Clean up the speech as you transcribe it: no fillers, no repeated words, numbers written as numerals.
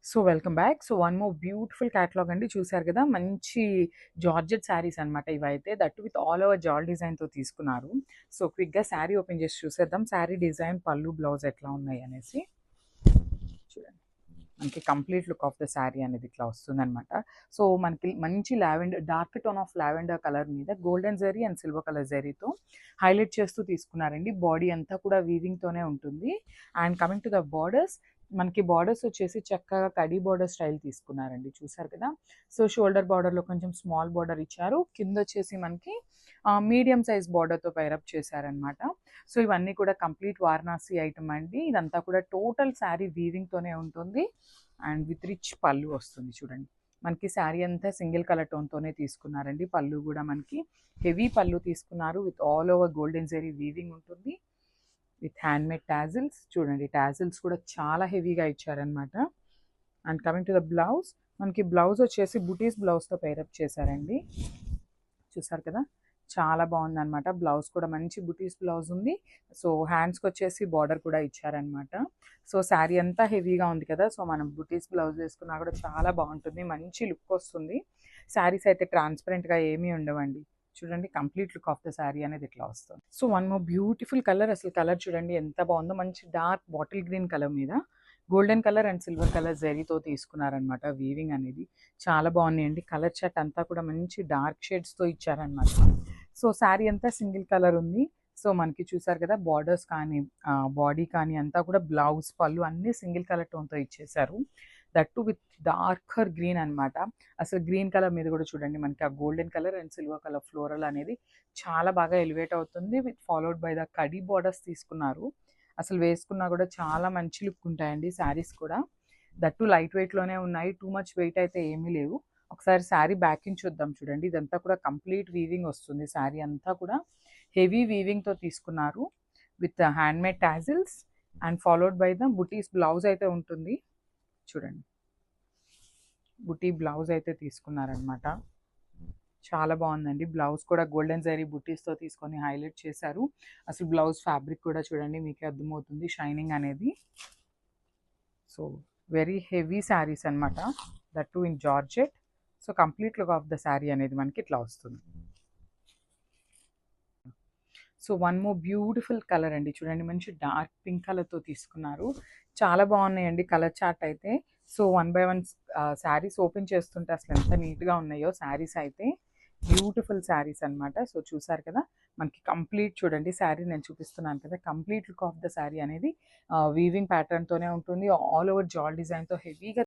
So welcome back. So one more beautiful catalogue అండి. చూసారు కదా, మంచి జార్జెట్ శారీస్ అనమాట ఇవైతే. దట్ విత్ ఆల్ ఓవర్ జాల్ డిజైన్తో తీసుకున్నారు. సో క్విక్గా శారీ ఓపెన్ చేసి చూసేద్దాం. శారీ డిజైన్, పళ్ళు, బ్లౌజ్ ఎట్లా ఉన్నాయి అనేసి చూడండి. మనకి complete look of the sari అనేది ఇట్లా వస్తుందన్నమాట. సో మనకి మంచి lavender, dark tone of lavender colour మీద golden zari and silver colour జరీతో హైలైట్ చేస్తూ తీసుకున్నారండి. బాడీ అంతా కూడా వీవింగ్తోనే ఉంటుంది. And coming to the borders, మనకి బార్డర్స్ వచ్చేసి చక్కగా కడీ బార్డర్ స్టైల్ తీసుకున్నారండి. చూసారు కదా. సో షోల్డర్ బార్డర్లో కొంచెం స్మాల్ బార్డర్ ఇచ్చారు. కింద వచ్చేసి మనకి మీడియం సైజ్ బార్డర్తో పైరప్ చేశారనమాట. సో ఇవన్నీ కూడా కంప్లీట్ వారణాసి ఐటమ్ అండి. ఇదంతా కూడా టోటల్ శారీ వీవింగ్తోనే ఉంటుంది. అండ్ విత్ రిచ్ పళ్ళు వస్తుంది చూడండి. మనకి శారీ అంతా సింగిల్ కలర్ టోన్తోనే తీసుకున్నారండి. పళ్ళు కూడా మనకి హెవీ పళ్ళు తీసుకున్నారు. With all over golden zari weaving ఉంటుంది. విత్ హ్యాండ్మేడ్ టాజిల్స్ చూడండి. టాజిల్స్ కూడా చాలా హెవీగా ఇచ్చారనమాట. And coming to the blouse, మనకి బ్లౌజ్ వచ్చేసి బుటీస్ బ్లౌజ్తో పైరప్ చేశారండి. చూసారు కదా, చాలా బాగుందన్నమాట. బ్లౌజ్ కూడా మంచి బుటీస్ బ్లౌజ్ ఉంది. సో హ్యాండ్స్కి వచ్చేసి బార్డర్ కూడా ఇచ్చారనమాట. సో శారీ అంతా హెవీగా ఉంది కదా, సో మనం బుటీస్ బ్లౌజ్ వేసుకున్నా కూడా చాలా బాగుంటుంది. మంచి లుక్ వస్తుంది. శారీస్ అయితే ట్రాన్స్పరెంట్గా ఏమీ ఉండవండి. చూడండి, complete look of the sari అనేది ఇట్లా వస్తుంది. So one more beautiful colour. అసలు కలర్ చూడండి ఎంత బాగుందో. మంచి డార్క్ బాటిల్ గ్రీన్ కలర్ మీద golden colour and silver colour జరీతో తీసుకున్నారనమాట. వీవింగ్ అనేది చాలా బాగున్నాయండి. కలర్ చార్ట్ అంతా కూడా మంచి డార్క్ షేడ్స్తో ఇచ్చారనమాట. సో శారీ అంతా సింగిల్ కలర్ ఉంది. సో మనకి చూసారు కదా, బార్డర్స్ కానీ బాడీ కానీ అంతా కూడా బ్లౌజ్, పళ్ళు అన్నీ సింగిల్ కలర్ టోన్తో ఇచ్చేసారు. దట్టు విత్ డార్కర్ గ్రీన్ అనమాట. అసలు గ్రీన్ కలర్ మీద కూడా చూడండి, మనకి ఆ golden colour and silver colour floral అనేది చాలా బాగా ఎలివేట్ అవుతుంది. With followed by the khadi borders తీసుకున్నారు. అసలు వేసుకున్నా కూడా చాలా మంచి లుక్ ఉంటాయండి శారీస్ కూడా. దట్టు లైట్ వెయిట్లోనే ఉన్నాయి. టూ మచ్ వెయిట్ అయితే ఏమీ లేవు. ఒకసారి శారీ బ్యాకింగ్ చూద్దాం చూడండి. ఇదంతా కూడా కంప్లీట్ వీవింగ్ వస్తుంది. శారీ అంతా కూడా హెవీ వీవింగ్తో తీసుకున్నారు. With handmade tassels and followed by the buttis blouse అయితే ఉంటుంది చూడండి. బుటీ బ్లౌజ్ అయితే తీసుకున్నారనమాట. చాలా బాగుందండి. బ్లౌజ్ కూడా గోల్డెన్ జరీ బుటీస్తో తీసుకొని హైలైట్ చేశారు. అసలు బ్లౌజ్ ఫ్యాబ్రిక్ కూడా చూడండి, మీకే అర్థమవుతుంది షైనింగ్ అనేది. సో వెరీ హెవీ శారీస్ అనమాట. That to in georgette. So complete look of the sari అనేది మనకి ఇట్లా వస్తుంది. So one more beautiful colour అండి. చూడండి, మంచి డార్క్ పింక్ కలర్తో తీసుకున్నారు. చాలా బాగున్నాయండి కలర్ చార్ట్ అయితే. So one by one saris open చేస్తుంటే అసలు ఎంత నీట్గా ఉన్నాయో శారీస్ అయితే. బ్యూటిఫుల్ శారీస్ అనమాట. సో చూసారు కదా, మనకి కంప్లీట్ చూడండి శారీ నేను చూపిస్తున్నాను కదా, complete look of the sari అనేది వీవింగ్ ప్యాటర్న్తోనే ఉంటుంది. ఆల్ ఓవర్ జాల్ డిజైన్తో హెవీగా